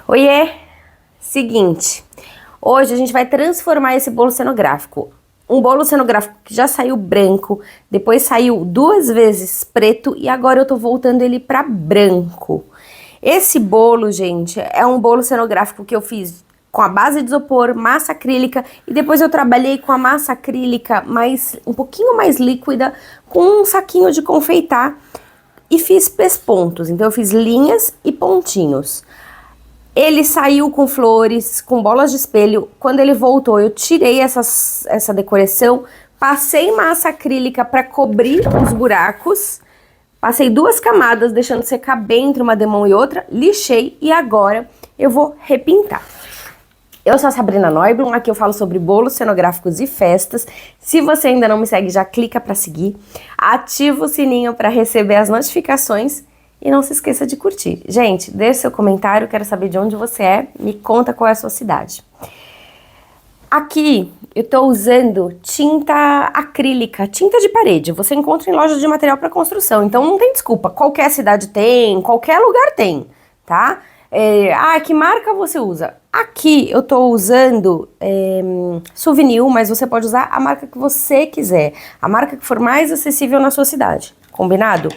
Oiê! Seguinte, hoje a gente vai transformar esse bolo cenográfico. Um bolo cenográfico que já saiu branco, depois saiu 2 vezes preto e agora eu tô voltando ele pra branco. Esse bolo, gente, é um bolo cenográfico que eu fiz com a base de isopor, massa acrílica e depois eu trabalhei com a massa acrílica um pouquinho mais líquida com um saquinho de confeitar e fiz pespontos. Então eu fiz linhas e pontinhos. Ele saiu com flores, com bolas de espelho. Quando ele voltou, eu tirei essa decoração, passei massa acrílica para cobrir os buracos, passei 2 camadas, deixando secar bem entre uma demão e outra, lixei e agora eu vou repintar. Eu sou a Sabrina Neublum, aqui eu falo sobre bolos cenográficos e festas. Se você ainda não me segue, já clica para seguir, ativa o sininho para receber as notificações. E não se esqueça de curtir. Gente, deixe seu comentário, quero saber de onde você é, me conta qual é a sua cidade. Aqui eu tô usando tinta acrílica, tinta de parede. Você encontra em loja de material para construção, então não tem desculpa. Qualquer cidade tem, qualquer lugar tem, tá? Que marca você usa? Aqui eu tô usando Souvenir, mas você pode usar a marca que você quiser. A marca que for mais acessível na sua cidade, combinado?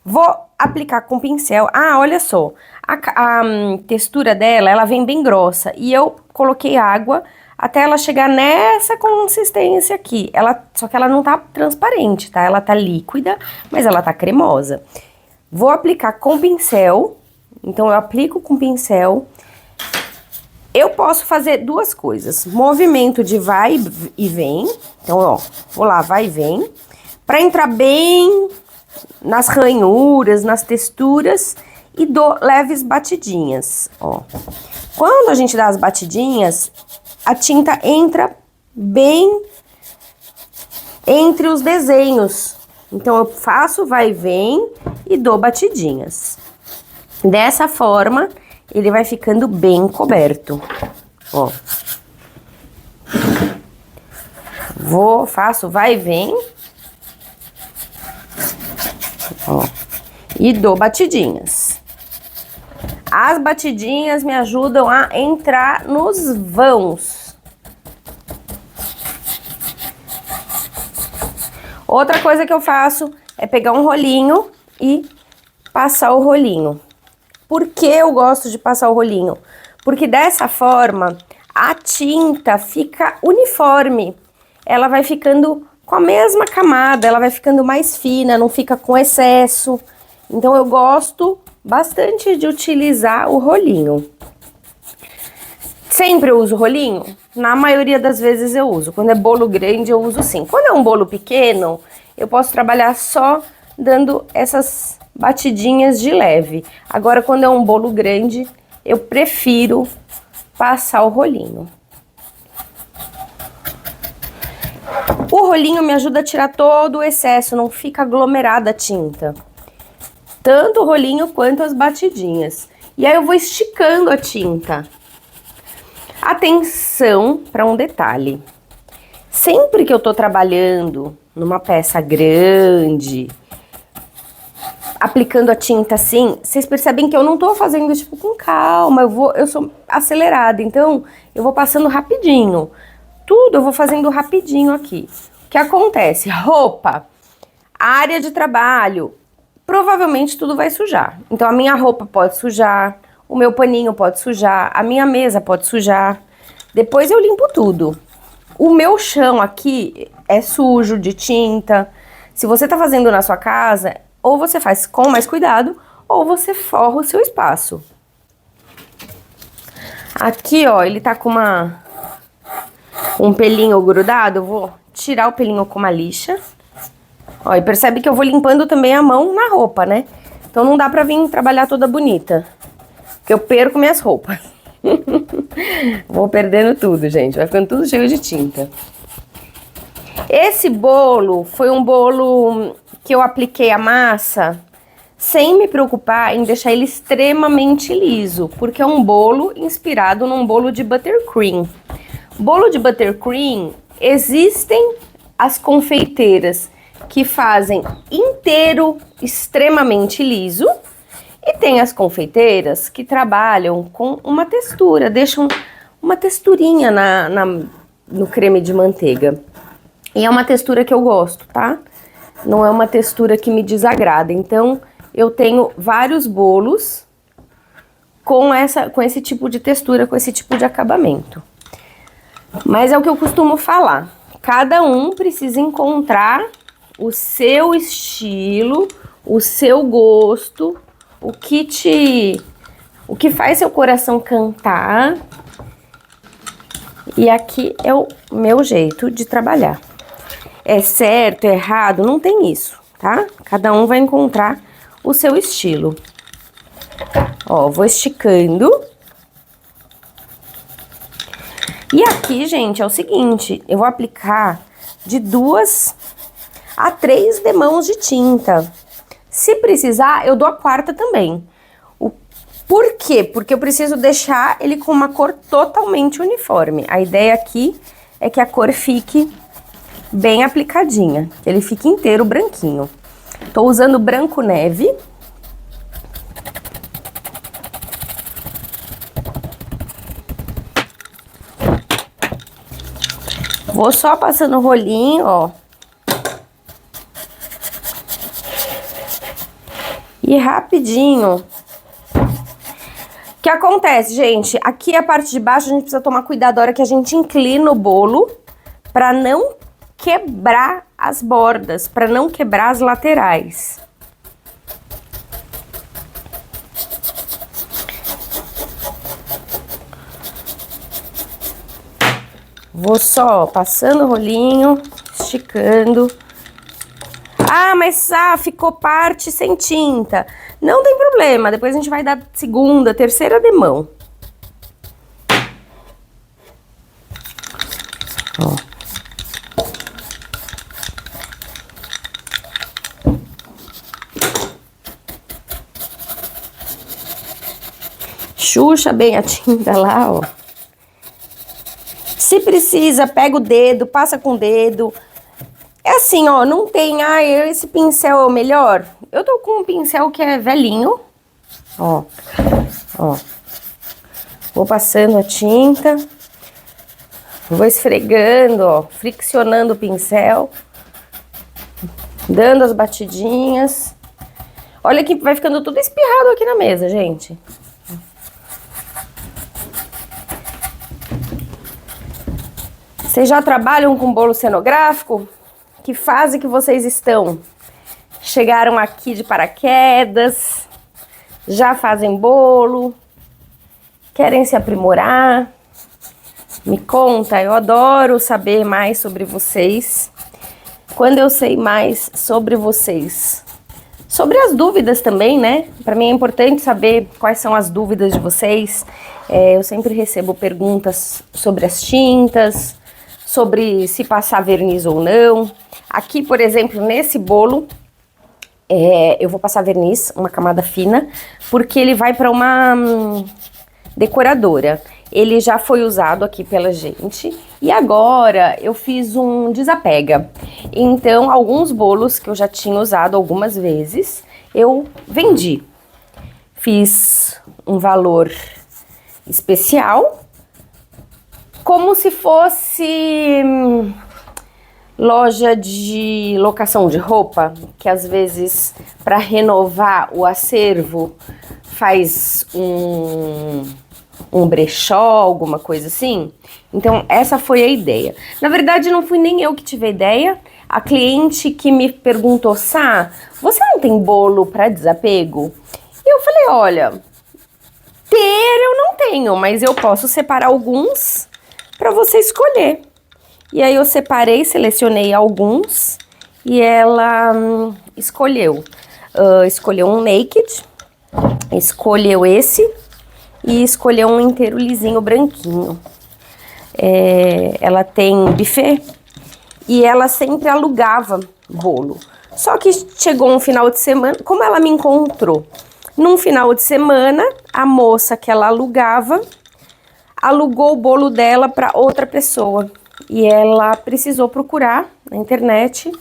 Vou aplicar com pincel. Olha só, a textura dela, ela vem bem grossa. E eu coloquei água até ela chegar nessa consistência aqui. Só que ela não tá transparente, tá? Ela tá líquida, mas ela tá cremosa. Vou aplicar com pincel. Então eu aplico com pincel. Eu posso fazer 2 coisas. Movimento de vai e vem. Então, ó, vou lá, vai e vem. Pra entrar bem nas ranhuras, nas texturas e dou leves batidinhas, ó. Quando a gente dá as batidinhas, a tinta entra bem entre os desenhos. Então eu faço vai e vem e dou batidinhas. Dessa forma, ele vai ficando bem coberto, ó. Faço vai e vem. Ó, e dou batidinhas. As batidinhas me ajudam a entrar nos vãos. Outra coisa que eu faço é pegar um rolinho e passar o rolinho. Por que eu gosto de passar o rolinho? Porque dessa forma a tinta fica uniforme. Ela vai ficando com a mesma camada, ela vai ficando mais fina, não fica com excesso. Então eu gosto bastante de utilizar o rolinho. Sempre eu uso rolinho? Na maioria das vezes eu uso. Quando é bolo grande eu uso sim. Quando é um bolo pequeno, eu posso trabalhar só dando essas batidinhas de leve. Agora quando é um bolo grande, eu prefiro passar o rolinho. O rolinho me ajuda a tirar todo o excesso, não fica aglomerada a tinta. Tanto o rolinho quanto as batidinhas. E aí eu vou esticando a tinta. Atenção para um detalhe. Sempre que eu tô trabalhando numa peça grande, aplicando a tinta assim, vocês percebem que eu não tô fazendo tipo com calma, eu sou acelerada, então eu vou passando rapidinho. Tudo eu vou fazendo rapidinho aqui. O que acontece? Roupa, área de trabalho, provavelmente tudo vai sujar. Então a minha roupa pode sujar, o meu paninho pode sujar, a minha mesa pode sujar. Depois eu limpo tudo. O meu chão aqui é sujo de tinta. Se você tá fazendo na sua casa, ou você faz com mais cuidado, ou você forra o seu espaço. Aqui, ó, ele tá com um pelinho grudado, eu vou tirar o pelinho com uma lixa. Ó, e percebe que eu vou limpando também a mão na roupa, né? Então não dá pra vir trabalhar toda bonita, porque eu perco minhas roupas. Vou perdendo tudo, gente, vai ficando tudo cheio de tinta. Esse bolo foi um bolo que eu apliquei a massa sem me preocupar em deixar ele extremamente liso, porque é um bolo inspirado num bolo de buttercream. Bolo de buttercream, existem as confeiteiras que fazem inteiro extremamente liso E tem as confeiteiras que trabalham com uma textura, deixam uma texturinha no creme de manteiga. E é uma textura que eu gosto, tá? Não é uma textura que me desagrada. Então, eu tenho vários bolos com esse tipo de textura, com esse tipo de acabamento. Mas é o que eu costumo falar. Cada um precisa encontrar o seu estilo, o seu gosto, o que faz seu coração cantar. E aqui é o meu jeito de trabalhar. É certo, é errado, não tem isso, tá? Cada um vai encontrar o seu estilo. Ó, vou esticando. E aqui, gente, é o seguinte, eu vou aplicar de 2 a 3 demãos de tinta. Se precisar, eu dou a quarta também. Por quê? Porque eu preciso deixar ele com uma cor totalmente uniforme. A ideia aqui é que a cor fique bem aplicadinha, que ele fique inteiro branquinho. Tô usando branco neve. Vou só passando o rolinho, ó. E rapidinho. O que acontece, gente? Aqui a parte de baixo a gente precisa tomar cuidado na hora que a gente inclina o bolo para não quebrar as bordas, para não quebrar as laterais. Vou só passando o rolinho, esticando. Ah, mas ficou parte sem tinta. Não tem problema, depois a gente vai dar segunda, terceira demão. Ó. Xuxa bem a tinta lá, ó. Se precisa, pega o dedo, passa com o dedo. É assim, ó, não tem, esse pincel é o melhor. Eu tô com um pincel que é velhinho, ó, ó. Vou passando a tinta, vou esfregando, ó, friccionando o pincel, dando as batidinhas. Olha que vai ficando tudo espirrado aqui na mesa, gente. Vocês já trabalham com bolo cenográfico? Que fase que vocês estão? Chegaram aqui de paraquedas? Já fazem bolo? Querem se aprimorar? Me conta, eu adoro saber mais sobre vocês. Quando eu sei mais sobre vocês, sobre as dúvidas também, né? Para mim é importante saber quais são as dúvidas de vocês. Eu sempre recebo perguntas sobre as tintas, sobre se passar verniz ou não. Aqui, por exemplo, nesse bolo, eu vou passar verniz, uma camada fina, porque ele vai para uma decoradora. Ele já foi usado aqui pela gente e agora eu fiz um desapega. Então, alguns bolos que eu já tinha usado algumas vezes, eu vendi. Fiz um valor especial, como se fosse loja de locação de roupa, que às vezes para renovar o acervo faz um brechó, alguma coisa assim. Então essa foi a ideia. Na verdade não fui nem eu que tive a ideia, a cliente que me perguntou: Sá, você não tem bolo para desapego? E eu falei: olha, ter eu não tenho, mas eu posso separar alguns para você escolher. E aí eu separei, selecionei alguns e ela escolheu. Escolheu um naked, escolheu esse e escolheu um inteiro lisinho branquinho. Ela tem buffet e ela sempre alugava bolo. Só que chegou um final de semana, como ela me encontrou num final de semana, a moça que ela alugava alugou o bolo dela para outra pessoa. E ela precisou procurar na internet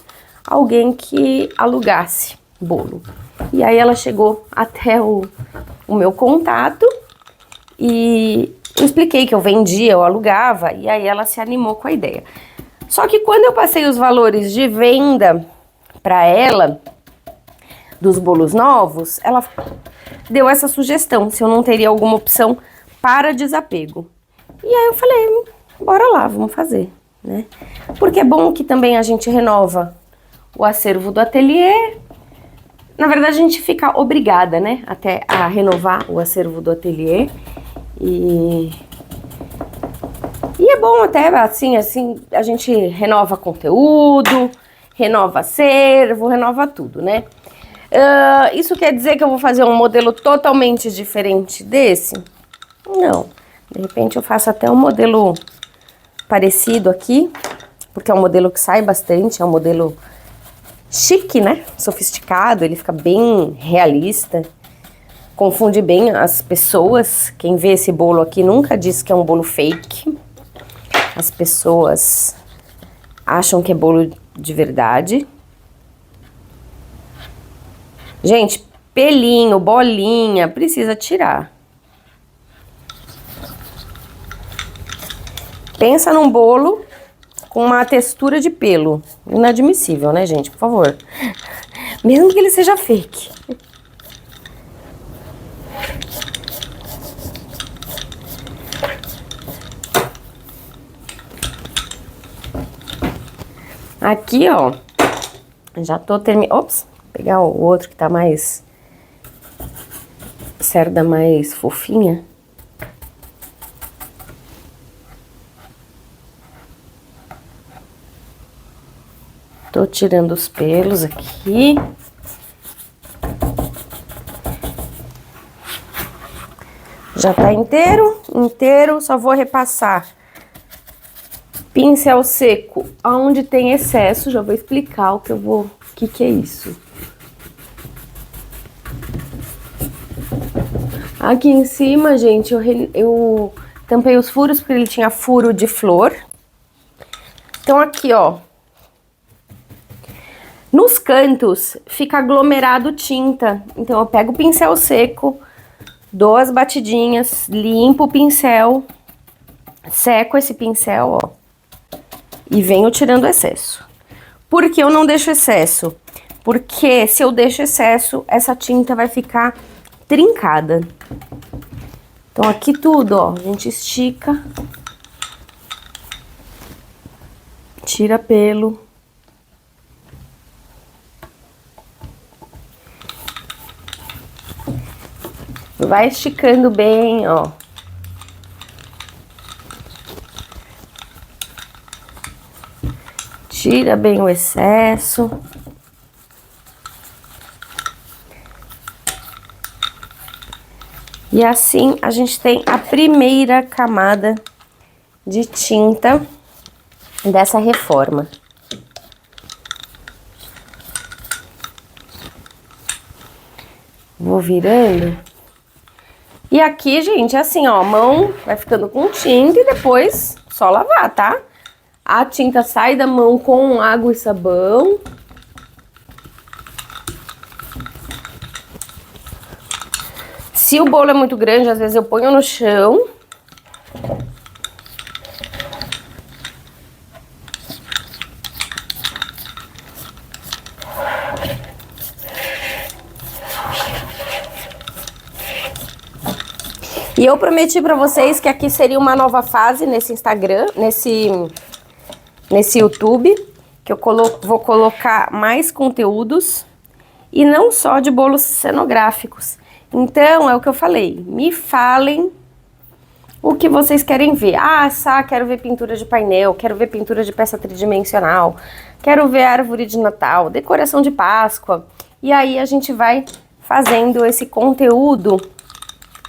alguém que alugasse. bolo. E aí ela chegou até o meu contato e eu expliquei que eu vendia, eu alugava, e aí ela se animou com a ideia. Só que quando eu passei os valores de venda para ela, dos bolos novos, ela deu essa sugestão, se eu não teria alguma opção para desapego. E aí eu falei, bora lá, vamos fazer, né? Porque é bom que também a gente renova o acervo do ateliê. Na verdade, a gente fica obrigada, né, até a renovar o acervo do ateliê. E é bom até, assim, a gente renova conteúdo, renova acervo, renova tudo, né? Isso quer dizer que eu vou fazer um modelo totalmente diferente desse? Não. De repente eu faço até um modelo parecido aqui, porque é um modelo que sai bastante, é um modelo chique, né? Sofisticado, ele fica bem realista, confunde bem as pessoas. Quem vê esse bolo aqui nunca diz que é um bolo fake. As pessoas acham que é bolo de verdade. Gente, pelinho, bolinha, precisa tirar. Pensa num bolo com uma textura de pelo. Inadmissível, né, gente? Por favor. Mesmo que ele seja fake. Aqui, ó. Já tô terminando. Ops, vou pegar o outro que tá mais... cerda mais fofinha. Tô tirando os pelos aqui. Já tá inteiro, só vou repassar pincel seco aonde tem excesso. Já vou explicar o que é isso. Aqui em cima, gente, eu tampei os furos porque ele tinha furo de flor. Então aqui, ó, nos cantos fica aglomerado tinta. Então eu pego o pincel seco, dou as batidinhas, limpo o pincel, seco esse pincel, ó, e venho tirando o excesso. Por que eu não deixo excesso? Porque se eu deixo excesso, essa tinta vai ficar trincada. Então aqui tudo, ó, a gente estica, tira pelo. Vai esticando bem, ó. Tira bem o excesso. E assim a gente tem a primeira camada de tinta dessa reforma. Vou virando. E aqui, gente, assim, ó, a mão vai ficando com tinta e depois só lavar, tá? A tinta sai da mão com água e sabão. Se o bolo é muito grande, às vezes eu ponho no chão. E eu prometi pra vocês que aqui seria uma nova fase nesse Instagram, nesse YouTube, que eu vou colocar mais conteúdos e não só de bolos cenográficos. Então, é o que eu falei, me falem o que vocês querem ver. Ah, quero ver pintura de painel, quero ver pintura de peça tridimensional, quero ver árvore de Natal, decoração de Páscoa. E aí a gente vai fazendo esse conteúdo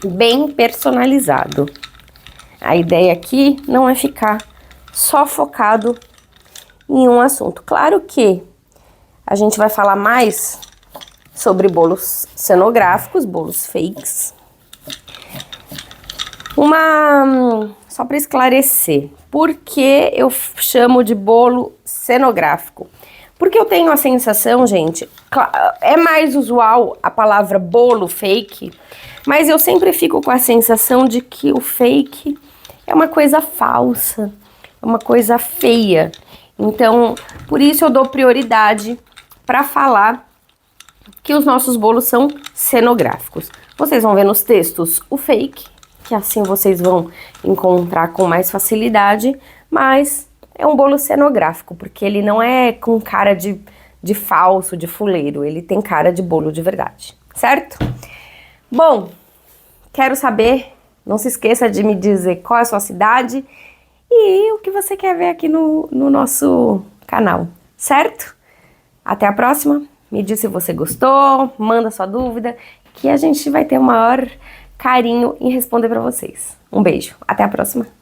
bem personalizado. A ideia aqui não é ficar só focado em um assunto. Claro que a gente vai falar mais sobre bolos cenográficos, bolos fakes. Só para esclarecer, por que eu chamo de bolo cenográfico? Porque eu tenho a sensação, gente, é mais usual a palavra bolo fake, mas eu sempre fico com a sensação de que o fake é uma coisa falsa, é uma coisa feia. Então, por isso eu dou prioridade para falar que os nossos bolos são cenográficos. Vocês vão ver nos textos o fake, que assim vocês vão encontrar com mais facilidade, mas é um bolo cenográfico, porque ele não é com cara de falso, de fuleiro, ele tem cara de bolo de verdade, certo? Bom, quero saber, não se esqueça de me dizer qual é a sua cidade e o que você quer ver aqui no nosso canal, certo? Até a próxima, me diz se você gostou, manda sua dúvida, que a gente vai ter o maior carinho em responder para vocês. Um beijo, até a próxima!